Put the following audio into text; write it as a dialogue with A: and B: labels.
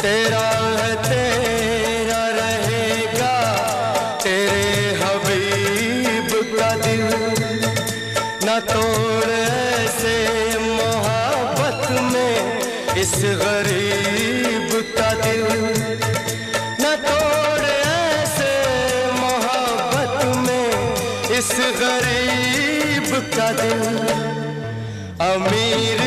A: तेरा है तेरा रहेगा, तेरे हबीब का दिल। न तोड़ ऐसे मोहब्बत में इस गरीब का दिल। न तोड़ ऐसे मोहब्बत में इस गरीब का दिल। अमीर